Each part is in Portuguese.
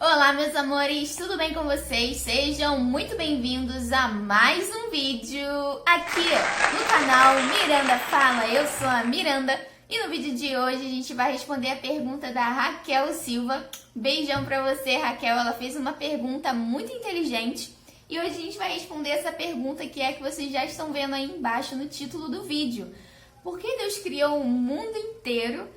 Olá, meus amores, tudo bem com vocês? Sejam muito bem-vindos a mais um vídeo aqui no canal Miranda Fala. Eu sou a Miranda e no vídeo de hoje a gente vai responder a pergunta da Raquel Silva. Beijão pra você, Raquel. Ela fez uma pergunta muito inteligente e hoje a gente vai responder essa pergunta que vocês já estão vendo aí embaixo no título do vídeo. Por que Deus criou o mundo inteiro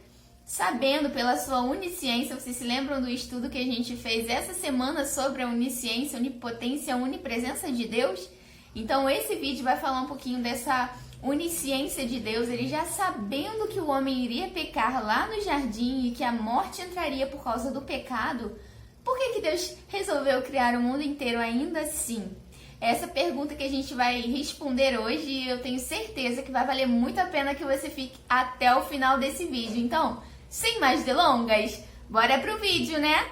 sabendo pela sua onisciência? Vocês se lembram do estudo que a gente fez essa semana sobre a onisciência, onipotência, onipresença de Deus? Então esse vídeo vai falar um pouquinho dessa onisciência de Deus, ele já sabendo que o homem iria pecar lá no jardim e que a morte entraria por causa do pecado. Por que Deus resolveu criar o mundo inteiro ainda assim? Essa pergunta que a gente vai responder hoje e eu tenho certeza que vai valer muito a pena que você fique até o final desse vídeo. Então, sem mais delongas, bora pro vídeo, né?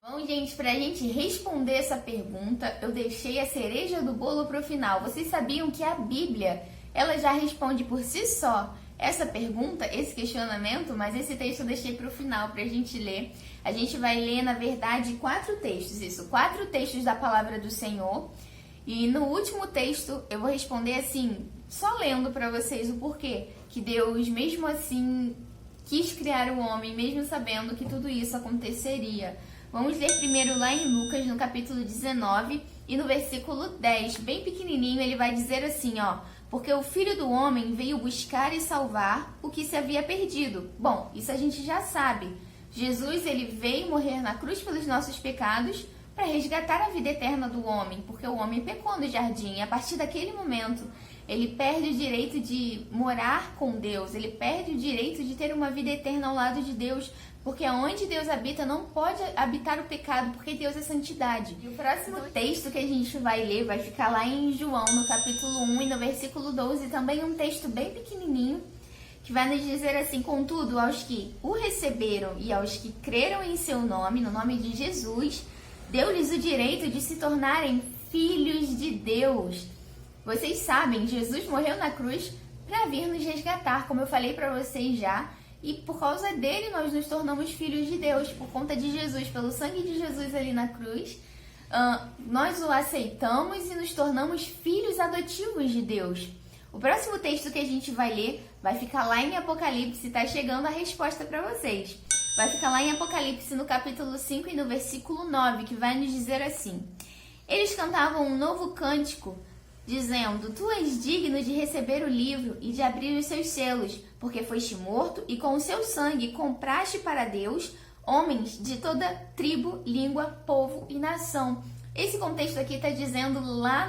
Bom, gente, pra gente responder essa pergunta, eu deixei a cereja do bolo pro final. Vocês sabiam que a Bíblia, ela já responde por si só essa pergunta, esse questionamento, mas esse texto eu deixei pro final pra gente ler. A gente vai ler, na verdade, 4 textos da palavra do Senhor. E no último texto eu vou responder assim, só lendo para vocês o porquê que Deus, mesmo assim, quis criar o homem, mesmo sabendo que tudo isso aconteceria. Vamos ler primeiro lá em Lucas, no capítulo 19 e no versículo 10, bem pequenininho, ele vai dizer assim, ó: porque o Filho do Homem veio buscar e salvar o que se havia perdido. Bom, isso a gente já sabe. Jesus, ele veio morrer na cruz pelos nossos pecados para resgatar a vida eterna do homem, porque o homem pecou no jardim e a partir daquele momento ele perde o direito de morar com Deus, ele perde o direito de ter uma vida eterna ao lado de Deus, porque onde Deus habita não pode habitar o pecado, porque Deus é santidade. E o próximo texto que a gente vai ler vai ficar lá em João, no capítulo 1 e no versículo 12, também um texto bem pequenininho, que vai nos dizer assim: contudo, aos que o receberam e aos que creram em seu nome, no nome de Jesus, deu-lhes o direito de se tornarem filhos de Deus. Vocês sabem, Jesus morreu na cruz para vir nos resgatar, como eu falei para vocês já, e por causa dele nós nos tornamos filhos de Deus, por conta de Jesus, pelo sangue de Jesus ali na cruz, nós o aceitamos e nos tornamos filhos adotivos de Deus. O próximo texto que a gente vai ler vai ficar lá em Apocalipse, tá chegando a resposta para vocês. Vai ficar lá em Apocalipse, no capítulo 5 e no versículo 9, que vai nos dizer assim: eles cantavam um novo cântico, dizendo: tu és digno de receber o livro e de abrir os seus selos, porque foste morto e com o seu sangue compraste para Deus homens de toda tribo, língua, povo e nação. Esse contexto aqui está dizendo lá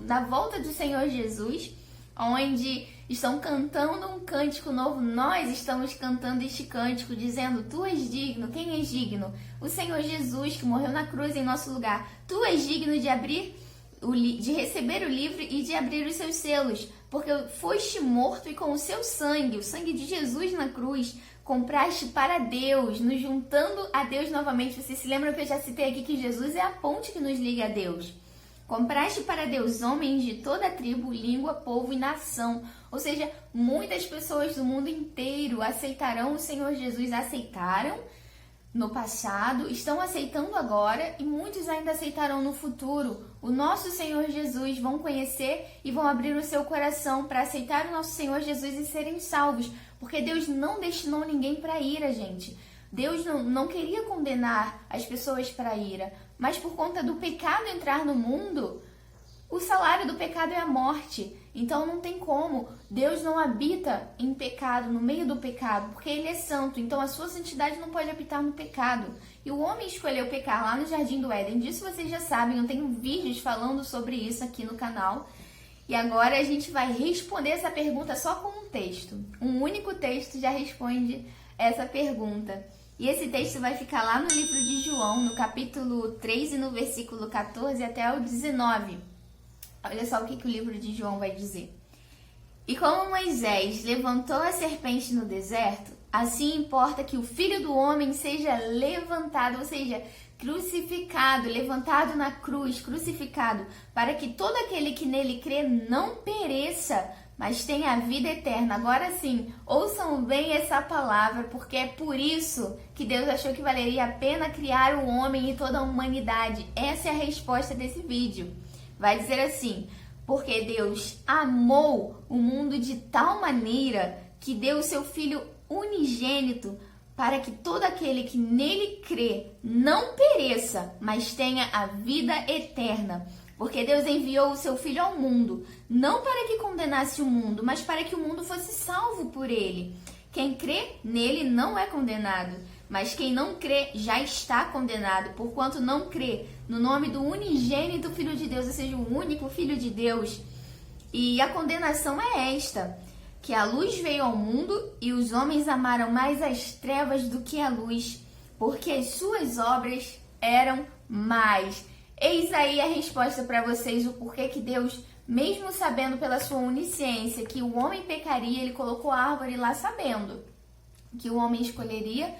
na volta do Senhor Jesus, onde estão cantando um cântico novo. Nós estamos cantando este cântico, dizendo: tu és digno. Quem és digno? O Senhor Jesus, que morreu na cruz em nosso lugar. Tu és digno de receber o livro e de abrir os seus selos, porque foste morto e com o seu sangue, o sangue de Jesus na cruz, compraste para Deus, nos juntando a Deus novamente. Vocês se lembram que eu já citei aqui que Jesus é a ponte que nos liga a Deus. Compraste para Deus homens de toda a tribo, língua, povo e nação. Ou seja, muitas pessoas do mundo inteiro aceitarão o Senhor Jesus, aceitaram no passado, estão aceitando agora e muitos ainda aceitarão no futuro. O nosso Senhor Jesus, vão conhecer e vão abrir o seu coração para aceitar o nosso Senhor Jesus e serem salvos, porque Deus não destinou ninguém para a ira, gente. Deus não queria condenar as pessoas para a ira, mas por conta do pecado entrar no mundo, o salário do pecado é a morte. Então não tem como. Deus não habita em pecado, no meio do pecado, porque Ele é santo. Então a sua santidade não pode habitar no pecado. E o homem escolheu pecar lá no Jardim do Éden. Disso vocês já sabem, eu tenho vídeos falando sobre isso aqui no canal. E agora a gente vai responder essa pergunta só com um texto. Um único texto já responde essa pergunta. E esse texto vai ficar lá no livro de João, no capítulo 3 e no versículo 14 até o 19. Olha só o que o livro de João vai dizer. E como Moisés levantou a serpente no deserto, assim importa que o Filho do Homem seja levantado, ou seja, crucificado, levantado na cruz, crucificado, para que todo aquele que nele crê não pereça, mas tem a vida eterna. Agora sim, ouçam bem essa palavra, porque é por isso que Deus achou que valeria a pena criar o homem e toda a humanidade. Essa é a resposta desse vídeo. Vai dizer assim: porque Deus amou o mundo de tal maneira que deu o seu Filho unigênito para que todo aquele que nele crê não pereça, mas tenha a vida eterna. Porque Deus enviou o seu Filho ao mundo, não para que condenasse o mundo, mas para que o mundo fosse salvo por ele. Quem crê nele não é condenado, mas quem não crê já está condenado, porquanto não crê no nome do unigênito Filho de Deus, ou seja, o único Filho de Deus. E a condenação é esta: que a luz veio ao mundo e os homens amaram mais as trevas do que a luz, porque as suas obras eram más. Eis aí a resposta para vocês, o porquê que Deus, mesmo sabendo pela sua onisciência que o homem pecaria, ele colocou a árvore lá sabendo que o homem escolheria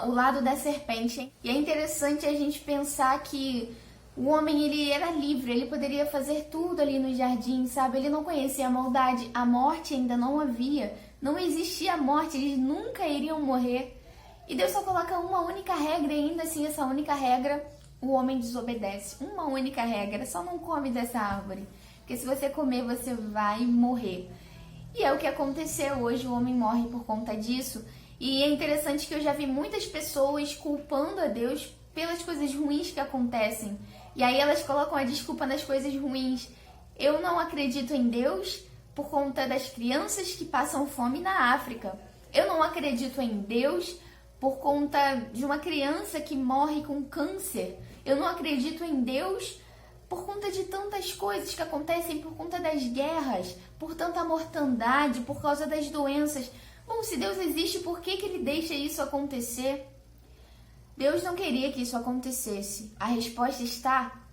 o lado da serpente. E é interessante a gente pensar que o homem, ele era livre, ele poderia fazer tudo ali no jardim, sabe? Ele não conhecia a maldade, a morte ainda não havia, não existia a morte, eles nunca iriam morrer. E Deus só coloca uma única regra, e ainda assim essa única regra, o homem desobedece. Uma única regra: só não come dessa árvore, porque se você comer, você vai morrer. E é o que aconteceu hoje, o homem morre por conta disso. E é interessante que eu já vi muitas pessoas culpando a Deus pelas coisas ruins que acontecem. E aí elas colocam a desculpa nas coisas ruins. Eu não acredito em Deus por conta das crianças que passam fome na África. Eu não acredito em Deus por conta de uma criança que morre com câncer. Eu não acredito em Deus por conta de tantas coisas que acontecem, por conta das guerras, por tanta mortandade, por causa das doenças. Bom, se Deus existe, por que Ele deixa isso acontecer? Deus não queria que isso acontecesse. A resposta está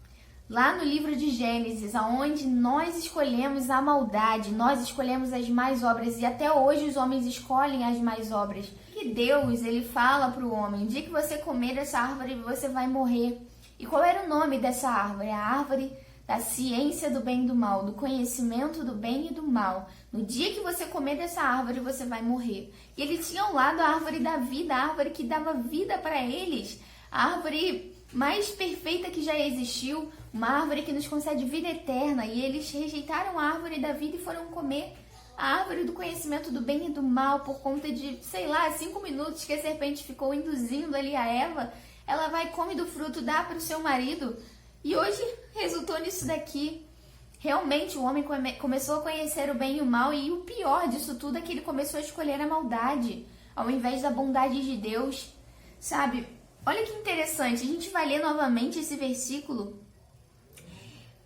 lá no livro de Gênesis, onde nós escolhemos a maldade, nós escolhemos as más obras, e até hoje os homens escolhem as más obras. E Deus, ele fala para o homem: o dia que você comer dessa árvore, você vai morrer. E qual era o nome dessa árvore? A árvore da ciência do bem e do mal, do conhecimento do bem e do mal. No dia que você comer dessa árvore, você vai morrer. E ele tinha ao lado a árvore da vida, a árvore que dava vida para eles, a árvore mais perfeita que já existiu, uma árvore que nos concede vida eterna. E eles rejeitaram a árvore da vida e foram comer a árvore do conhecimento do bem e do mal por conta de, 5 minutos que a serpente ficou induzindo ali a Eva. Ela vai, come do fruto, dá para o seu marido. E hoje resultou nisso daqui. Realmente o homem começou a conhecer o bem e o mal, e o pior disso tudo é que ele começou a escolher a maldade ao invés da bondade de Deus. Sabe? Olha que interessante, a gente vai ler novamente esse versículo.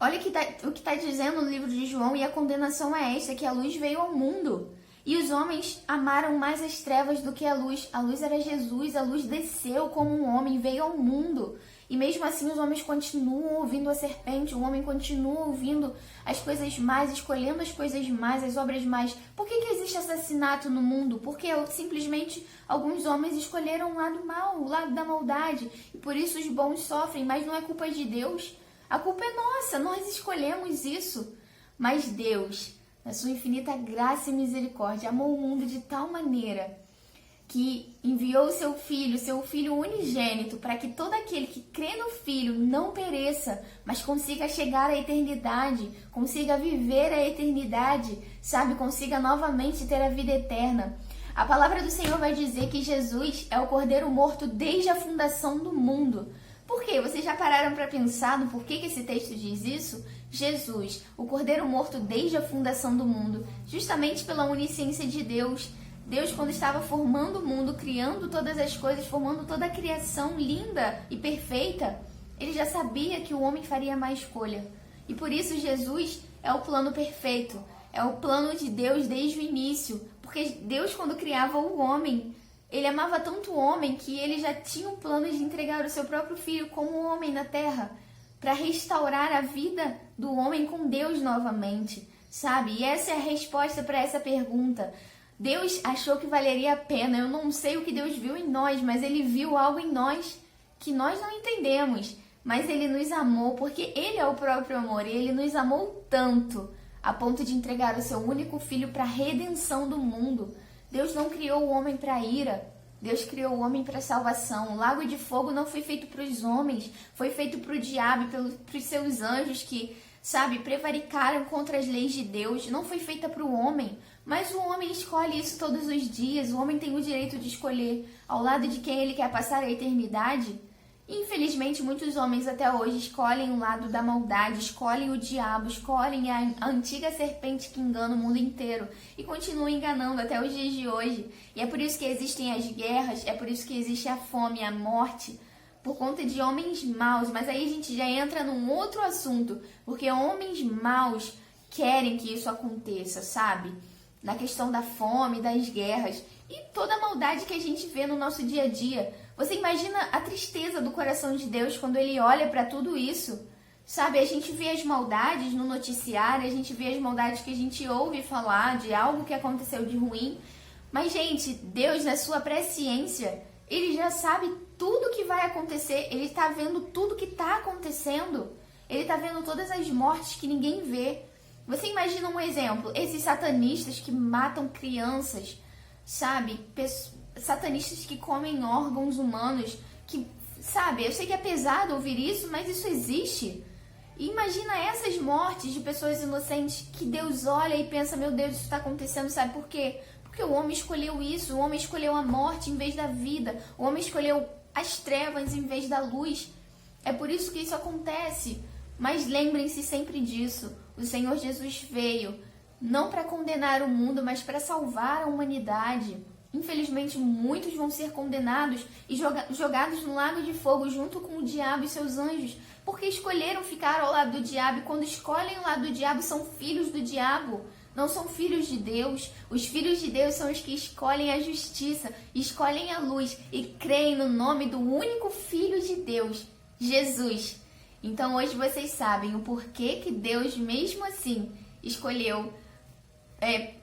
Olha o que está dizendo no livro de João: e a condenação é esta, que a luz veio ao mundo, e os homens amaram mais as trevas do que a luz. A luz era Jesus, a luz desceu como um homem, veio ao mundo. E mesmo assim os homens continuam ouvindo a serpente, o homem continua ouvindo as coisas más, escolhendo as coisas más, as obras más. Por que existe assassinato no mundo? Porque simplesmente alguns homens escolheram o lado mal, o lado da maldade. E por isso os bons sofrem, mas não é culpa de Deus. A culpa é nossa, nós escolhemos isso. Mas Deus, na sua infinita graça e misericórdia, amou o mundo de tal maneira que enviou o seu Filho unigênito, para que todo aquele que crê no Filho não pereça, mas consiga chegar à eternidade, consiga viver a eternidade, sabe? Consiga novamente ter a vida eterna. A palavra do Senhor vai dizer que Jesus é o Cordeiro morto desde a fundação do mundo. Por quê? Vocês já pararam para pensar no porquê que esse texto diz isso? Jesus, o Cordeiro morto desde a fundação do mundo, justamente pela onisciência de Deus. Deus, quando estava formando o mundo, criando todas as coisas, formando toda a criação linda e perfeita, ele já sabia que o homem faria má escolha. E por isso Jesus é o plano perfeito, é o plano de Deus desde o início. Porque Deus, quando criava o homem, ele amava tanto o homem que ele já tinha um plano de entregar o seu próprio filho como homem na terra, para restaurar a vida do homem com Deus novamente, sabe? E essa é a resposta para essa pergunta. Deus achou que valeria a pena. Eu não sei o que Deus viu em nós, mas Ele viu algo em nós que nós não entendemos. Mas Ele nos amou, porque Ele é o próprio amor. E Ele nos amou tanto, a ponto de entregar o seu único filho para a redenção do mundo. Deus não criou o homem para ira, Deus criou o homem para salvação. O lago de fogo não foi feito para os homens, foi feito para o diabo e para os seus anjos que, prevaricaram contra as leis de Deus. Não foi feita para o homem, mas o homem escolhe isso todos os dias. O homem tem o direito de escolher ao lado de quem ele quer passar a eternidade. Infelizmente, muitos homens até hoje escolhem o lado da maldade, escolhem o diabo, escolhem a antiga serpente que engana o mundo inteiro e continuam enganando até os dias de hoje. E é por isso que existem as guerras, é por isso que existe a fome, a morte, por conta de homens maus. Mas aí a gente já entra num outro assunto, porque homens maus querem que isso aconteça, sabe? Na questão da fome, das guerras e toda a maldade que a gente vê no nosso dia a dia. Você imagina a tristeza do coração de Deus quando Ele olha para tudo isso? Sabe, a gente vê as maldades no noticiário, a gente vê as maldades que a gente ouve falar de algo que aconteceu de ruim. Mas, gente, Deus, na sua presciência, Ele já sabe tudo que vai acontecer. Ele está vendo tudo que está acontecendo. Ele está vendo todas as mortes que ninguém vê. Você imagina um exemplo, esses satanistas que matam crianças, sabe? Satanistas que comem órgãos humanos, que, sabe, eu sei que é pesado ouvir isso, mas isso existe. E imagina essas mortes de pessoas inocentes que Deus olha e pensa, meu Deus, isso está acontecendo, sabe por quê? Porque o homem escolheu isso, o homem escolheu a morte em vez da vida, o homem escolheu as trevas em vez da luz. É por isso que isso acontece. Mas lembrem-se sempre disso, o Senhor Jesus veio não para condenar o mundo, mas para salvar a humanidade. Infelizmente, muitos vão ser condenados e jogados no lago de fogo junto com o diabo e seus anjos, porque escolheram ficar ao lado do diabo, e quando escolhem o lado do diabo, são filhos do diabo, não são filhos de Deus. Os filhos de Deus são os que escolhem a justiça, escolhem a luz e creem no nome do único Filho de Deus, Jesus. Então, hoje vocês sabem o porquê que Deus, mesmo assim, escolheu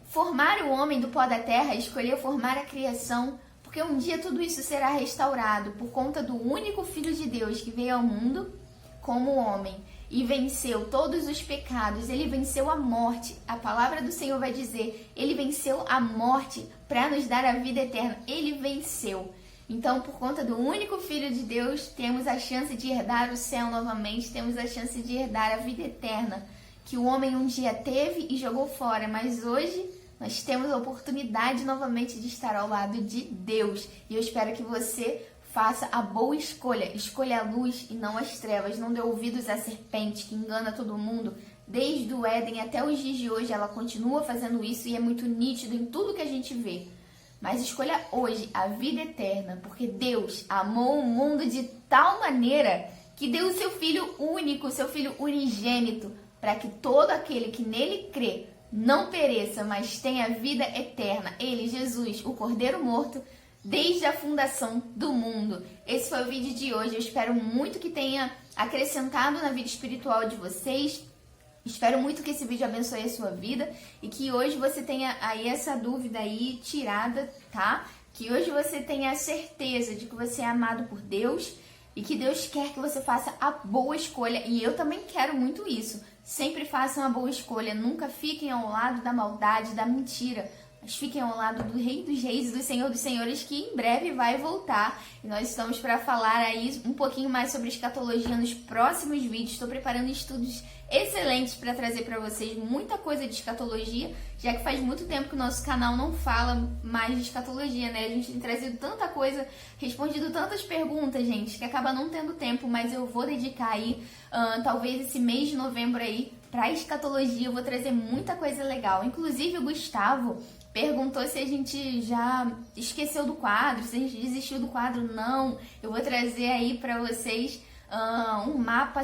formar o homem do pó da terra, escolheu formar a criação, porque um dia tudo isso será restaurado por conta do único Filho de Deus que veio ao mundo como homem e venceu todos os pecados. Ele venceu a morte. A palavra do Senhor vai dizer, ele venceu a morte para nos dar a vida eterna. Ele venceu. Então, por conta do único Filho de Deus, temos a chance de herdar o céu novamente, temos a chance de herdar a vida eterna, que o homem um dia teve e jogou fora, mas hoje nós temos a oportunidade novamente de estar ao lado de Deus. E eu espero que você faça a boa escolha, escolha a luz e não as trevas, não dê ouvidos à serpente que engana todo mundo. Desde o Éden até os dias de hoje, ela continua fazendo isso e é muito nítido em tudo que a gente vê. Mas escolha hoje a vida eterna, porque Deus amou o mundo de tal maneira que deu o seu Filho único, seu Filho unigênito, para que todo aquele que nele crê não pereça, mas tenha vida eterna. Ele, Jesus, o Cordeiro morto, desde a fundação do mundo. Esse foi o vídeo de hoje. Eu espero muito que tenha acrescentado na vida espiritual de vocês. Espero muito que esse vídeo abençoe a sua vida e que hoje você tenha aí essa dúvida aí tirada, tá? Que hoje você tenha a certeza de que você é amado por Deus e que Deus quer que você faça a boa escolha. E eu também quero muito isso. Sempre façam a boa escolha. Nunca fiquem ao lado da maldade, da mentira. Mas fiquem ao lado do Rei dos Reis e do Senhor dos Senhores, que em breve vai voltar. E nós estamos para falar aí um pouquinho mais sobre escatologia nos próximos vídeos. Estou preparando estudos excelentes para trazer para vocês muita coisa de escatologia, já que faz muito tempo que o nosso canal não fala mais de escatologia, né? A gente tem trazido tanta coisa, respondido tantas perguntas, gente, que acaba não tendo tempo, mas eu vou dedicar aí, talvez esse mês de novembro aí, para escatologia. Eu vou trazer muita coisa legal. Inclusive o Gustavo perguntou se a gente já esqueceu do quadro, se a gente desistiu do quadro. Não, eu vou trazer aí para vocês um mapa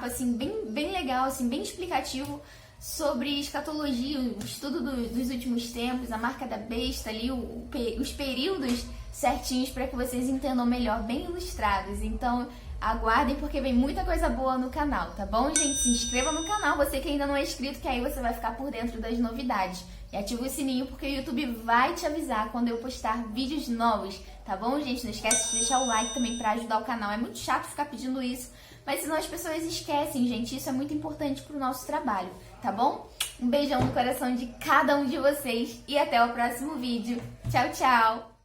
assim bem legal, assim, bem explicativo sobre escatologia, o estudo dos últimos tempos, a marca da besta ali, os períodos certinhos para que vocês entendam melhor, bem ilustrados. Então aguardem, porque vem muita coisa boa no canal, tá bom, gente? Se inscreva no canal, você que ainda não é inscrito, que aí você vai ficar por dentro das novidades. E ativa o sininho, porque o YouTube vai te avisar quando eu postar vídeos novos, tá bom, gente? Não esquece de deixar o like também pra ajudar o canal. É muito chato ficar pedindo isso, mas senão as pessoas esquecem, gente. Isso é muito importante pro nosso trabalho. tá bom? Um beijão no coração de cada um de vocês e até o próximo vídeo. Tchau, tchau!